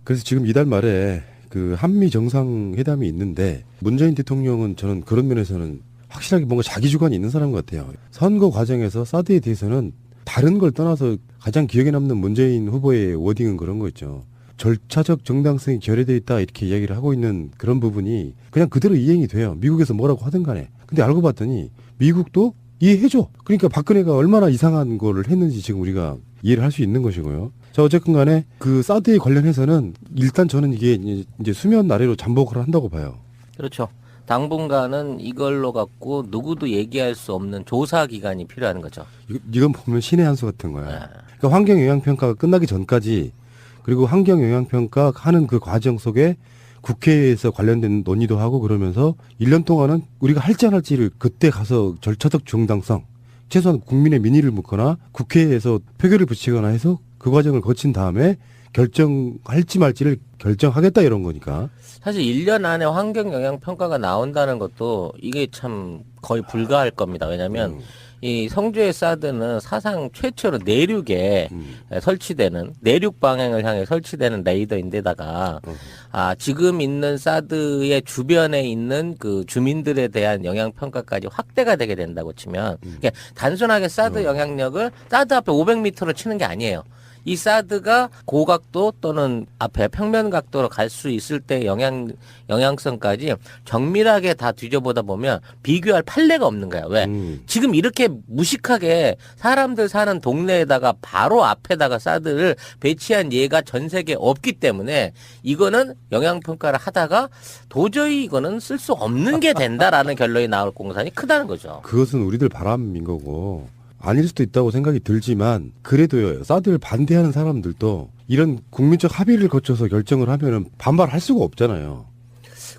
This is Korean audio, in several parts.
그래서 지금 이달 말에 그 한미 정상회담이 있는데 문재인 대통령은 저는 그런 면에서는 확실하게 뭔가 자기 주관이 있는 사람 같아요. 선거 과정에서 사드에 대해서는 다른 걸 떠나서 가장 기억에 남는 문재인 후보의 워딩은 그런 거 있죠. 절차적 정당성이 결여돼 있다 이렇게 이야기를 하고 있는 그런 부분이 그냥 그대로 이행이 돼요. 미국에서 뭐라고 하든 간에. 근데 알고 봤더니 미국도 이해해줘. 그러니까 박근혜가 얼마나 이상한 거를 했는지 지금 우리가 이해를 할 수 있는 것이고요. 자, 어쨌든 간에 그 사드에 관련해서는 일단 저는 이게 이제 수면 아래로 잠복을 한다고 봐요. 그렇죠. 당분간은 이걸로 갖고 누구도 얘기할 수 없는 조사 기간이 필요한 거죠. 이건 보면 신의 한 수 같은 거야. 네. 그러니까 환경영향평가가 끝나기 전까지 그리고 환경영향평가 하는 그 과정 속에 국회에서 관련된 논의도 하고 그러면서 1년 동안은 우리가 할지 안 할지를 그때 가서 절차적 정당성, 최소한 국민의 민의를 묻거나 국회에서 표결을 붙이거나 해서 그 과정을 거친 다음에 결정할지 말지를 결정하겠다 이런 거니까. 사실 1년 안에 환경 영향 평가가 나온다는 것도 이게 참 거의 불가할 겁니다. 왜냐하면 이 성주의 사드는 사상 최초로 내륙에 설치되는 내륙 방향을 향해 설치되는 레이더인데다가 지금 있는 사드의 주변에 있는 그 주민들에 대한 영향 평가까지 확대가 되게 된다고 치면 그러니까 단순하게 사드 영향력을 사드 앞에 500m로 치는 게 아니에요. 이 사드가 고각도 또는 앞에 평면 각도로 갈 수 있을 때 영향성까지 정밀하게 다 뒤져보다 보면 비교할 판례가 없는 거야. 왜? 지금 이렇게 무식하게 사람들 사는 동네에다가 바로 앞에다가 사드를 배치한 예가 전 세계에 없기 때문에 이거는 영향평가를 하다가 도저히 이거는 쓸 수 없는 게 된다라는 결론이 나올 공산이 크다는 거죠. 그것은 우리들 바람인 거고. 아닐 수도 있다고 생각이 들지만 그래도요. 사드를 반대하는 사람들도 이런 국민적 합의를 거쳐서 결정을 하면은 반발할 수가 없잖아요.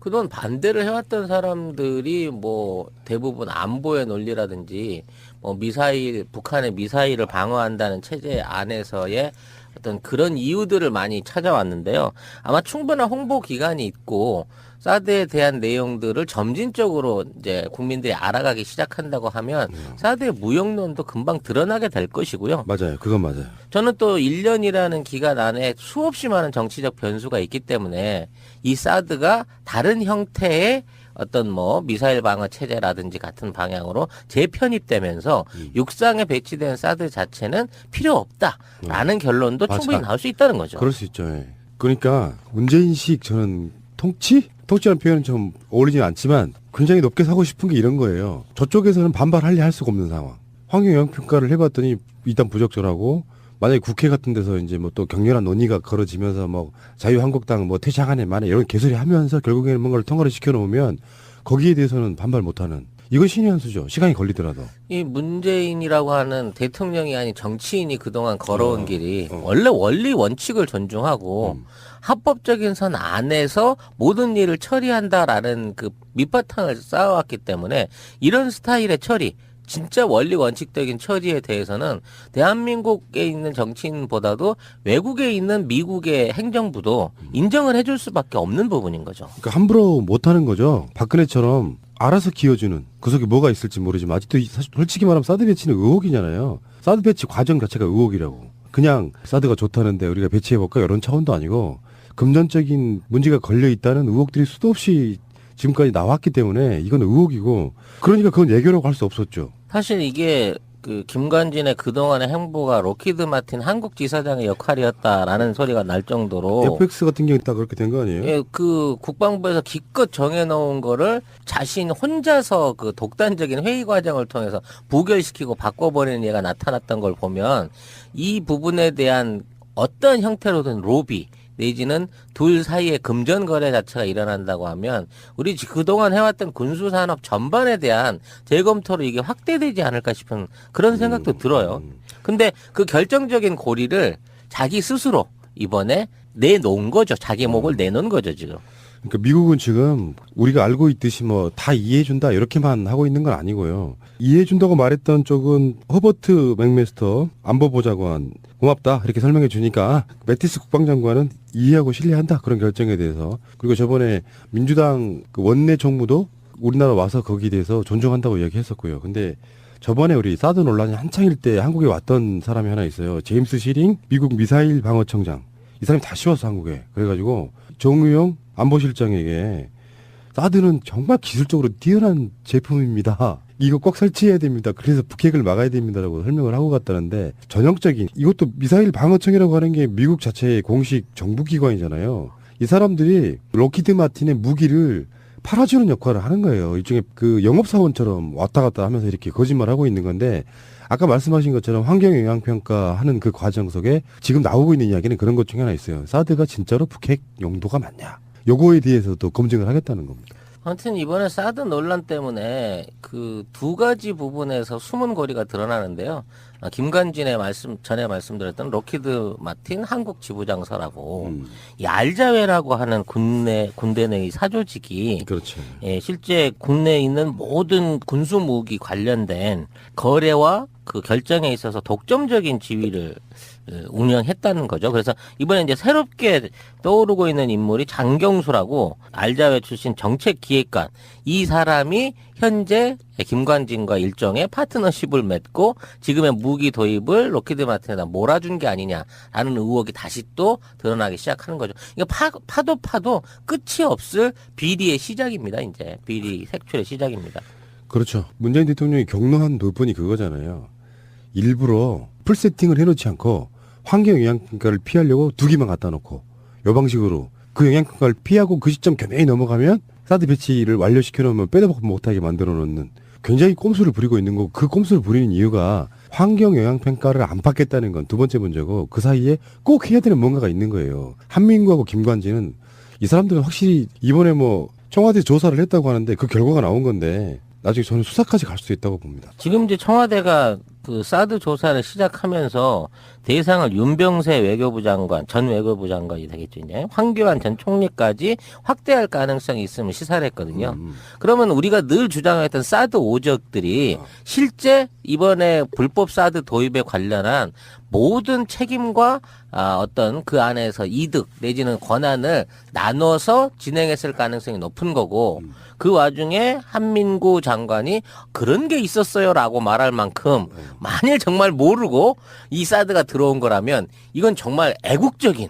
그동안 반대를 해왔던 사람들이 뭐 대부분 안보의 논리라든지 뭐 미사일, 북한의 미사일을 방어한다는 체제 안에서의 어떤 그런 이유들을 많이 찾아왔는데요. 아마 충분한 홍보 기간이 있고 사드에 대한 내용들을 점진적으로 이제 국민들이 알아가기 시작한다고 하면 사드의 무용론도 금방 드러나게 될 것이고요. 맞아요. 그건 맞아요. 저는 또 1년이라는 기간 안에 수없이 많은 정치적 변수가 있기 때문에 이 사드가 다른 형태의 어떤 뭐 미사일 방어 체제라든지 같은 방향으로 재편입되면서 육상에 배치된 사드 자체는 필요 없다라는 결론도 맞아. 충분히 나올 수 있다는 거죠. 그럴 수 있죠. 예. 그러니까 문재인식 저는 통치라는 표현은 좀 어울리진 않지만 굉장히 높게 사고 싶은 게 이런 거예요. 저쪽에서는 반발하려 할 수가 없는 상황. 환경영향평가를 해봤더니 일단 부적절하고 만약에 국회 같은 데서 이제 뭐 또 격렬한 논의가 걸어지면서 뭐 자유한국당 뭐 퇴장하네 마네 이런 개소리 하면서 결국에는 뭔가를 통과를 시켜놓으면 거기에 대해서는 반발 못하는 이건 신의 한 수죠. 시간이 걸리더라도. 이 문재인이라고 하는 대통령이 아닌 정치인이 그동안 걸어온 길이 원래 원리 원칙을 존중하고 합법적인 선 안에서 모든 일을 처리한다라는 그 밑바탕을 쌓아왔기 때문에 이런 스타일의 처리 진짜 원리 원칙적인 처리에 대해서는 대한민국에 있는 정치인보다도 외국에 있는 미국의 행정부도 인정을 해줄 수밖에 없는 부분인 거죠. 그러니까 함부로 못하는 거죠. 박근혜처럼 알아서 기어주는 그 속에 뭐가 있을지 모르지만 아직도 사실 솔직히 말하면 사드 배치는 의혹이잖아요. 사드 배치 과정 자체가 의혹이라고. 그냥 사드가 좋다는데 우리가 배치해볼까 이런 차원도 아니고 금전적인 문제가 걸려있다는 의혹들이 수도 없이 지금까지 나왔기 때문에 이건 의혹이고 그러니까 그건 예결라고 할 수 없었죠. 사실 이게 그 김관진의 그동안의 행보가 로키드 마틴 한국 지사장의 역할이었다라는 소리가 날 정도로 FX 같은 경우는 딱 그렇게 된 거 아니에요? 예, 그 국방부에서 기껏 정해놓은 거를 자신 혼자서 그 독단적인 회의 과정을 통해서 부결시키고 바꿔버리는 예가 나타났던 걸 보면 이 부분에 대한 어떤 형태로든 로비 내지는 둘 사이의 금전 거래 자체가 일어난다고 하면 우리 그동안 해왔던 군수산업 전반에 대한 재검토로 이게 확대되지 않을까 싶은 그런 생각도 들어요. 근데 그 결정적인 고리를 자기 스스로 이번에 내놓은 거죠. 자기 목을 내놓은 거죠, 지금. 그러니까 미국은 지금 우리가 알고 있듯이 뭐 다 이해해준다 이렇게만 하고 있는 건 아니고요. 이해해준다고 말했던 쪽은 허버트 맥메스터 안보보좌관 고맙다 이렇게 설명해 주니까 매티스 국방장관은 이해하고 신뢰한다 그런 결정에 대해서 그리고 저번에 민주당 그 원내 총무도 우리나라 와서 거기에 대해서 존중한다고 이야기했었고요. 근데 저번에 우리 사드 논란이 한창일 때 한국에 왔던 사람이 하나 있어요. 제임스 시링 미국 미사일 방어청장. 이 사람이 다시 왔어 한국에. 그래가지고 정의용 안보실장에게 사드는 정말 기술적으로 뛰어난 제품입니다. 이거 꼭 설치해야 됩니다. 그래서 북핵을 막아야 됩니다라고 설명을 하고 갔다는데 전형적인 이것도 미사일 방어청이라고 하는 게 미국 자체의 공식 정부기관이잖아요. 이 사람들이 록히드 마틴의 무기를 팔아주는 역할을 하는 거예요. 일종의 그 영업사원처럼 왔다 갔다 하면서 이렇게 거짓말하고 있는 건데 아까 말씀하신 것처럼 환경영향평가 하는 그 과정 속에 지금 나오고 있는 이야기는 그런 것 중에 하나 있어요. 사드가 진짜로 북핵 용도가 맞냐. 요거에 대해서도 검증을 하겠다는 겁니다. 아무튼 이번에 사드 논란 때문에 그 두 가지 부분에서 숨은 고리가 드러나는데요. 김관진의 전에 말씀드렸던 록히드 마틴 한국 지부장사라고 이 알자회라고 하는 군대 내의 사조직이 그렇죠. 예, 실제 국내에 있는 모든 군수 무기 관련된 거래와 그 결정에 있어서 독점적인 지위를 운영했다는 거죠. 그래서 이번에 이제 새롭게 떠오르고 있는 인물이 장경수라고 알자회 출신 정책기획관 이 사람이 현재 김관진과 일종의 파트너십을 맺고 지금의 무기 도입을 록히드 마틴에다 몰아준 게 아니냐라는 의혹이 다시 또 드러나기 시작하는 거죠. 이거 파도 끝이 없을 비리의 시작입니다. 이제 비리 색출의 시작입니다. 그렇죠. 문재인 대통령이 경로한 부분이 그거잖아요. 일부러 풀 세팅을 해놓지 않고 환경 영향평가를 피하려고 두 개만 갖다 놓고 요 방식으로 그 영향평가를 피하고 그 시점 견해히 넘어가면 사드 배치를 완료시켜 놓으면 빼도 박도 못하게 만들어 놓는 굉장히 꼼수를 부리고 있는 거고 그 꼼수를 부리는 이유가 환경 영향평가를 안 받겠다는 건 두 번째 문제고 그 사이에 꼭 해야 되는 뭔가가 있는 거예요. 한민구하고 김관진은 이 사람들은 확실히 이번에 뭐 청와대 조사를 했다고 하는데 그 결과가 나온 건데 나중에 저는 수사까지 갈 수도 있다고 봅니다. 지금 이제 청와대가 그 사드 조사를 시작하면서 대상을 윤병세 외교부 장관, 전 외교부 장관이 되겠죠. 이제 황교안 전 총리까지 확대할 가능성이 있음을 시사를 했거든요. 그러면 우리가 늘 주장했던 사드 오적들이 실제 이번에 불법 사드 도입에 관련한 모든 책임과 어떤 그 안에서 이득 내지는 권한을 나눠서 진행했을 가능성이 높은 거고 그 와중에 한민구 장관이 그런 게 있었어요라고 말할 만큼 만일 정말 모르고 이 사드가 들어온 거라면 이건 정말 애국적인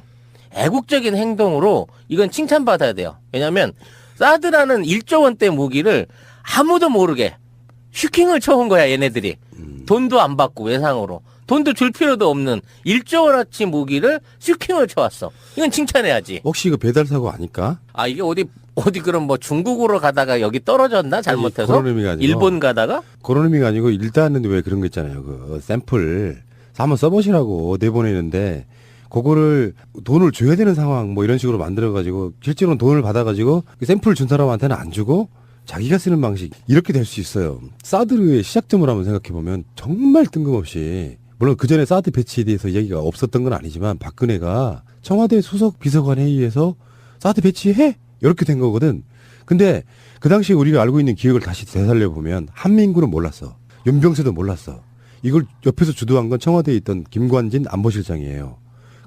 행동으로 이건 칭찬받아야 돼요. 왜냐하면 사드라는 1조 원대 무기를 아무도 모르게 슈킹을 쳐온 거야 얘네들이. 돈도 안 받고 외상으로. 돈도 줄 필요도 없는 1조 원어치 무기를 슈킹을 쳐왔어. 이건 칭찬해야지. 혹시 이거 배달 사고 아닐까? 아 이게 어디 그럼 뭐 중국으로 가다가 여기 떨어졌나 잘못해서? 그런 의미가 아니고 일본 가다가? 그런 의미가 아니고 일단은 왜 그런 거 있잖아요. 그 샘플 한번 써보시라고 내보내는데 그거를 돈을 줘야 되는 상황 뭐 이런 식으로 만들어가지고 실제로는 돈을 받아가지고 그 샘플 준 사람한테는 안 주고 자기가 쓰는 방식 이렇게 될 수 있어요. 사드의 시작점을 한번 생각해보면 정말 뜬금없이 물론 그 전에 사드 배치에 대해서 얘기가 없었던 건 아니지만 박근혜가 청와대 수석 비서관 회의에서 사드 배치해? 이렇게 된 거거든. 근데 그 당시에 우리가 알고 있는 기억을 다시 되살려 보면 한민구는 몰랐어. 윤병세도 몰랐어. 이걸 옆에서 주도한 건 청와대에 있던 김관진 안보실장이에요.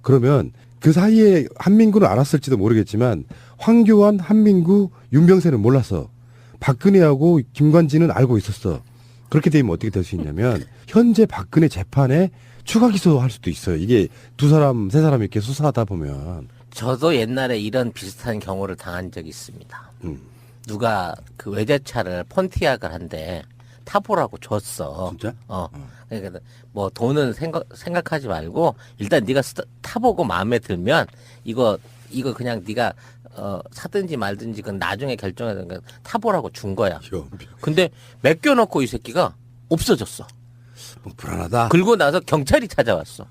그러면 그 사이에 한민구는 알았을지도 모르겠지만 황교안, 한민구, 윤병세는 몰랐어. 박근혜하고 김관진은 알고 있었어. 그렇게 되면 어떻게 될 수 있냐면 현재 박근혜 재판에 추가 기소할 수도 있어요. 이게 두 사람, 세 사람 이렇게 수사하다 보면. 저도 옛날에 이런 비슷한 경우를 당한 적이 있습니다. 누가 그 외제차를 폰티악을 한데 타보라고 줬어. 진짜? 그러니까 뭐 돈은 생각하지 말고 일단 네가 타보고 마음에 들면 이거 그냥 네가 사든지 말든지 그건 나중에 결정해야 되는 거야. 타보라고 준 거야. 근데 맡겨놓고 이 새끼가 없어졌어. 뭐 불안하다. 그리고 나서 경찰이 찾아왔어.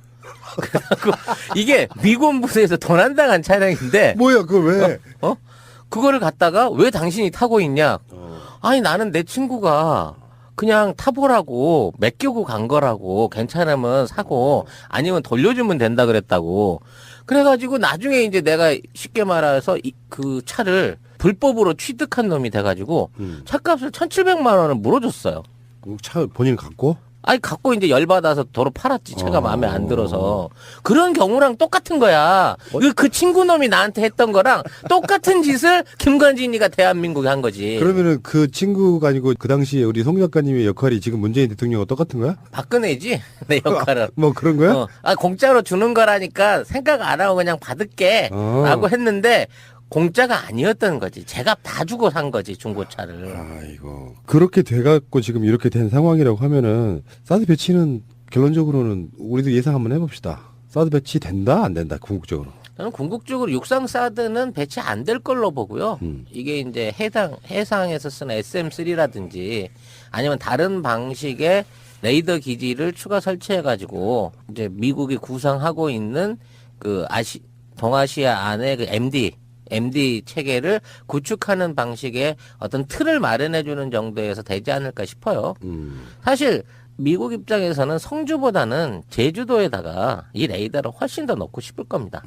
그래갖고 이게 미군 부대에서 도난당한 차량인데 뭐야 그거 왜? 그거를 갖다가 왜 당신이 타고 있냐? 아니 나는 내 친구가 그냥 타보라고 맡기고 간 거라고 괜찮으면 사고 아니면 돌려주면 된다 그랬다고. 그래가지고 나중에 이제 내가 쉽게 말해서 그 차를 불법으로 취득한 놈이 돼가지고 차값을 1,700만 원을 물어줬어요. 차 본인 갖고? 아니 갖고 이제 열받아서 도로 팔았지. 차가 마음에 안 들어서. 그런 경우랑 똑같은 거야. 그 친구 놈이 나한테 했던 거랑 똑같은 짓을 김관진이가 대한민국에 한 거지. 그러면은 그 친구가 아니고 그 당시에 우리 송 작가님의 역할이 지금 문재인 대통령과 똑같은 거야? 박근혜지 내 역할은. 뭐 그런 거야? 공짜로 주는 거라니까 생각 안 하고 그냥 받을게 라고 했는데 공짜가 아니었던 거지. 제가 다 주고 산 거지, 중고차를. 아이고. 그렇게 돼갖고 지금 이렇게 된 상황이라고 하면은, 사드 배치는 결론적으로는 우리도 예상 한번 해봅시다. 사드 배치 된다, 안 된다, 궁극적으로. 저는 궁극적으로 육상 사드는 배치 안 될 걸로 보고요. 이게 이제 해상에서 쓰는 SM3라든지 아니면 다른 방식의 레이더 기지를 추가 설치해가지고 이제 미국이 구상하고 있는 그 동아시아 안에 그 MD 체계를 구축하는 방식의 어떤 틀을 마련해주는 정도에서 되지 않을까 싶어요. 사실 미국 입장에서는 성주보다는 제주도에다가 이 레이더를 훨씬 더 넣고 싶을 겁니다.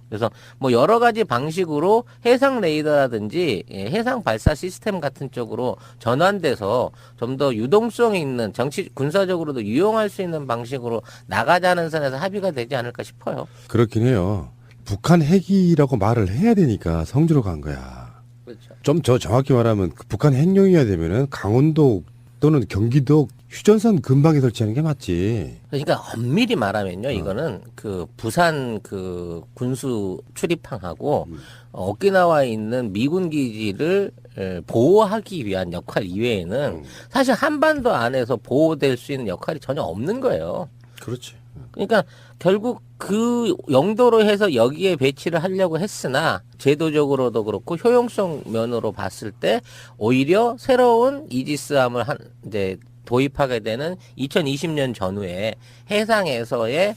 그래서 뭐 여러 가지 방식으로 해상 레이더라든지 해상 발사 시스템 같은 쪽으로 전환돼서 좀 더 유동성 있는 군사적으로도 유용할 수 있는 방식으로 나가자는 선에서 합의가 되지 않을까 싶어요. 그렇긴 해요. 북한 핵이라고 말을 해야 되니까 성주로 간 거야. 그렇죠. 좀 저 정확히 말하면 그 북한 핵용이어야 되면은 강원도 또는 경기도 휴전선 근방에 설치하는 게 맞지. 그러니까 엄밀히 말하면요, 이거는 그 부산 그 군수 출입항하고 오키나와에 있는 미군 기지를 보호하기 위한 역할 이외에는 사실 한반도 안에서 보호될 수 있는 역할이 전혀 없는 거예요. 그렇지. 그러니까 결국 그 용도로 해서 여기에 배치를 하려고 했으나 제도적으로도 그렇고 효용성 면으로 봤을 때 오히려 새로운 이지스함을 이제 도입하게 되는 2020년 전후에 해상에서의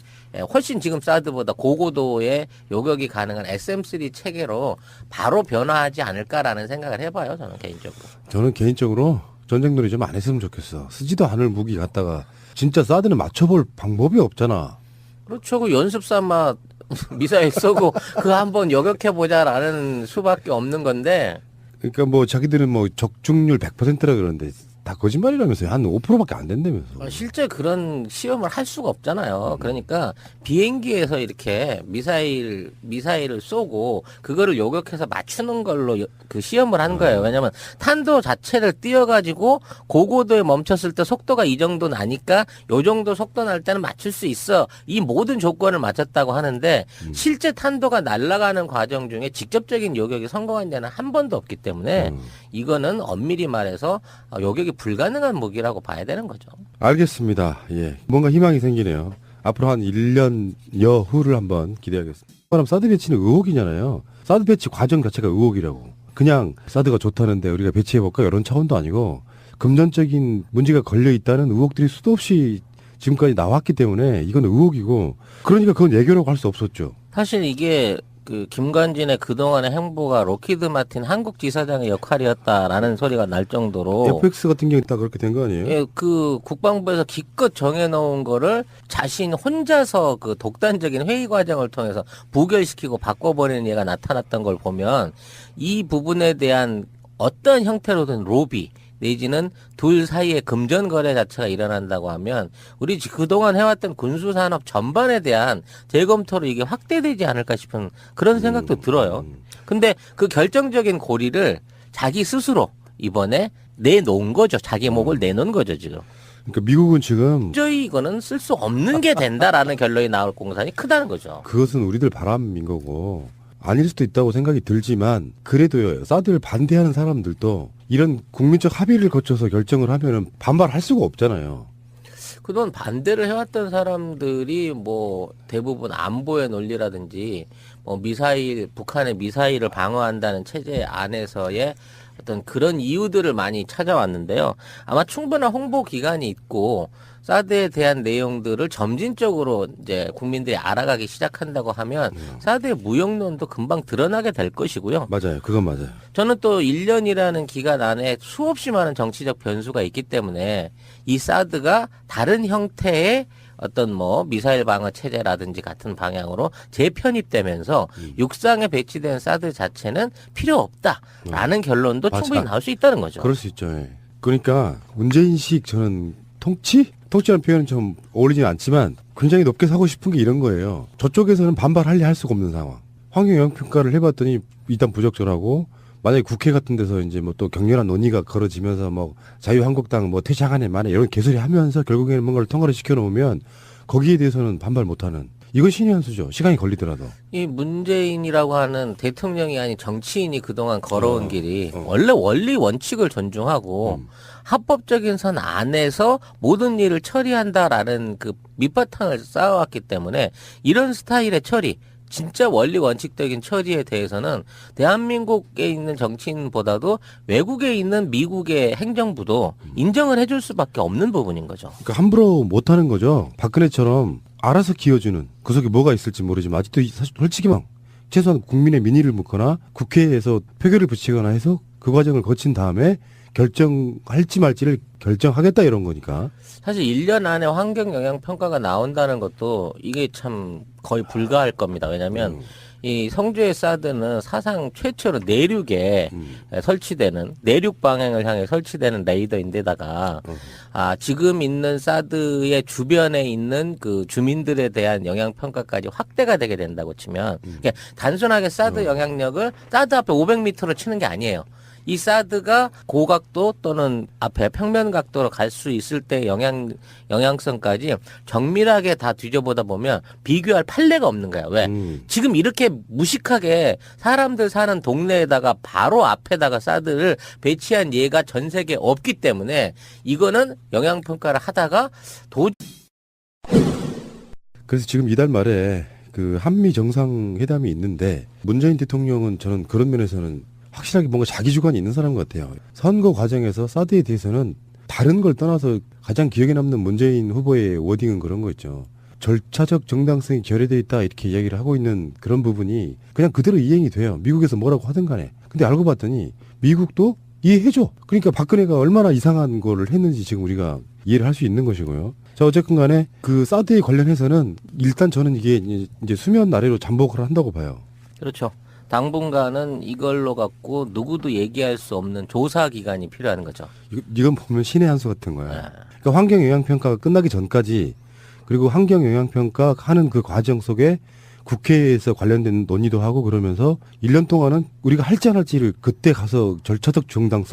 훨씬 지금 사드보다 고고도의 요격이 가능한 SM3 체계로 바로 변화하지 않을까라는 생각을 해봐요. 저는 개인적으로 전쟁놀이 좀 안 했으면 좋겠어. 쓰지도 않을 무기 갖다가 진짜 사드는 맞춰볼 방법이 없잖아. 그렇죠. 그 연습삼아 미사일 쏘고 그 한번 요격해보자라는 수밖에 없는 건데. 그러니까 뭐 자기들은 뭐 적중률 100%라 그러는데 다 거짓말이라면서요. 한 5%밖에 안 된다면서. 실제 그런 시험을 할 수가 없잖아요. 그러니까 비행기에서 이렇게 미사일을 쏘고 그거를 요격해서 맞추는 걸로 그 시험을 한 거예요. 왜냐하면 탄도 자체를 띄워가지고 고고도에 멈췄을 때 속도가 이 정도 나니까 요 정도 속도 날 때는 맞출 수 있어. 이 모든 조건을 맞췄다고 하는데 실제 탄도가 날아가는 과정 중에 직접적인 요격이 성공한 데는 한 번도 없기 때문에 이거는 엄밀히 말해서 요격이 불가능한 무기라고 봐야 되는 거죠. 알겠습니다. 예. 뭔가 희망이 생기네요. 앞으로 한 1년여 후를 한번 기대하겠습니다. 그럼 사드 배치는 의혹이잖아요. 사드 배치 과정 자체가 의혹이라고. 그냥 사드가 좋다는데 우리가 배치해볼까 이런 차원도 아니고 금전적인 문제가 걸려있다는 의혹들이 수도 없이 지금까지 나왔기 때문에 이건 의혹이고 그러니까 그건 예결하고 할 수 없었죠. 사실 이게 그 김관진의 그동안의 행보가 로키드 마틴 한국 지사장의 역할이었다라는 소리가 날 정도로 FX 같은 경우 딱 그렇게 된 거 아니에요? 예, 그 국방부에서 기껏 정해놓은 거를 자신 혼자서 그 독단적인 회의 과정을 통해서 부결시키고 바꿔버리는 예가 나타났던 걸 보면 이 부분에 대한 어떤 형태로든 로비 내지는 둘 사이의 금전 거래 자체가 일어난다고 하면 우리 그동안 해왔던 군수산업 전반에 대한 재검토로 이게 확대되지 않을까 싶은 그런 생각도 들어요. 근데 그 결정적인 고리를 자기 스스로 이번에 내놓은 거죠. 자기 목을 내놓은 거죠, 지금. 그러니까 미국은 지금 도저히 이거는 쓸 수 없는 게 된다라는 결론이 나올 공산이 크다는 거죠. 그것은 우리들 바람인 거고 아닐 수도 있다고 생각이 들지만 그래도요. 사드를 반대하는 사람들도 이런 국민적 합의를 거쳐서 결정을 하면은 반발할 수가 없잖아요. 그동안 반대를 해왔던 사람들이 뭐 대부분 안보의 논리라든지 뭐 북한의 미사일을 방어한다는 체제 안에서의 어떤 그런 이유들을 많이 찾아왔는데요. 아마 충분한 홍보 기간이 있고 사드에 대한 내용들을 점진적으로 이제 국민들이 알아가기 시작한다고 하면 사드의 무용론도 금방 드러나게 될 것이고요. 맞아요. 그건 맞아요. 저는 또 1년이라는 기간 안에 수없이 많은 정치적 변수가 있기 때문에 이 사드가 다른 형태의 어떤 뭐 미사일 방어 체제라든지 같은 방향으로 재편입되면서 육상에 배치된 사드 자체는 필요 없다라는 결론도 맞아. 충분히 나올 수 있다는 거죠. 그럴 수 있죠. 예. 그러니까 문재인식 저는 통치? 통치라는 표현은 좀 어울리지는 않지만 굉장히 높게 사고 싶은 게 이런 거예요. 저쪽에서는 반발하려 할 수가 없는 상황. 환경영향평가를 해봤더니 일단 부적절하고 만약에 국회 같은 데서 이제 뭐 또 격렬한 논의가 걸어지면서 뭐 자유한국당 뭐 퇴장하네 마네 이런 개소리 하면서 결국에는 뭔가를 통과를 시켜놓으면 거기에 대해서는 반발 못하는 이건 신의 한 수죠. 시간이 걸리더라도. 이 문재인이라고 하는 대통령이 아닌 정치인이 그동안 걸어온 길이 원래 원리 원칙을 존중하고 합법적인 선 안에서 모든 일을 처리한다라는 그 밑바탕을 쌓아왔기 때문에 이런 스타일의 처리, 진짜 원리 원칙적인 처리에 대해서는 대한민국에 있는 정치인보다도 외국에 있는 미국의 행정부도 인정을 해줄 수밖에 없는 부분인 거죠. 그러니까 함부로 못하는 거죠. 박근혜처럼 알아서 기어주는 그 속에 뭐가 있을지 모르지만 아직도 사실 솔직히 막 최소한 국민의 민의를 묻거나 국회에서 표결을 붙이거나 해서 그 과정을 거친 다음에 결정할지 말지를 결정하겠다 이런 거니까. 사실 1년 안에 환경 영향 평가가 나온다는 것도 이게 참 거의 불가할 겁니다. 왜냐하면 이 성주의 사드는 사상 최초로 내륙에 설치되는 내륙 방향을 향해 설치되는 레이더인데다가 지금 있는 사드의 주변에 있는 그 주민들에 대한 영향 평가까지 확대가 되게 된다고 치면 그러니까 단순하게 사드 영향력을 사드 앞에 500m로 치는 게 아니에요. 이 사드가 고각도 또는 앞에 평면 각도로 갈 수 있을 때 영향성까지 정밀하게 다 뒤져보다 보면 비교할 판례가 없는 거야. 왜? 지금 이렇게 무식하게 사람들 사는 동네에다가 바로 앞에다가 사드를 배치한 예가 전 세계에 없기 때문에 이거는 영향평가를 하다가 그래서 지금 이달 말에 그 한미 정상회담이 있는데 문재인 대통령은 저는 그런 면에서는 확실하게 뭔가 자기 주관이 있는 사람 같아요. 선거 과정에서 사드에 대해서는 다른 걸 떠나서 가장 기억에 남는 문재인 후보의 워딩은 그런 거 있죠. 절차적 정당성이 결여돼 있다 이렇게 이야기를 하고 있는 그런 부분이 그냥 그대로 이행이 돼요. 미국에서 뭐라고 하든 간에. 근데 알고 봤더니 미국도 이해해줘. 그러니까 박근혜가 얼마나 이상한 거를 했는지 지금 우리가 이해를 할 수 있는 것이고요. 자, 어쨌든 간에 그 사드에 관련해서는 일단 저는 이게 이제 수면 아래로 잠복을 한다고 봐요. 그렇죠. 당분간은 이걸로 갖고 누구도 얘기할 수 없는 조사 기간이 필요한 거죠. 이건 보면 신의 한 수 같은 거야. 그러니까 환경 영향 평가가 끝나기 전까지 그리고 환경 영향 평가 하는 그 과정 속에 국회에서 관련된 논의도 하고 그러면서 1년 동안은 우리가 할지 안 할지를 그때 가서 절차적 정당성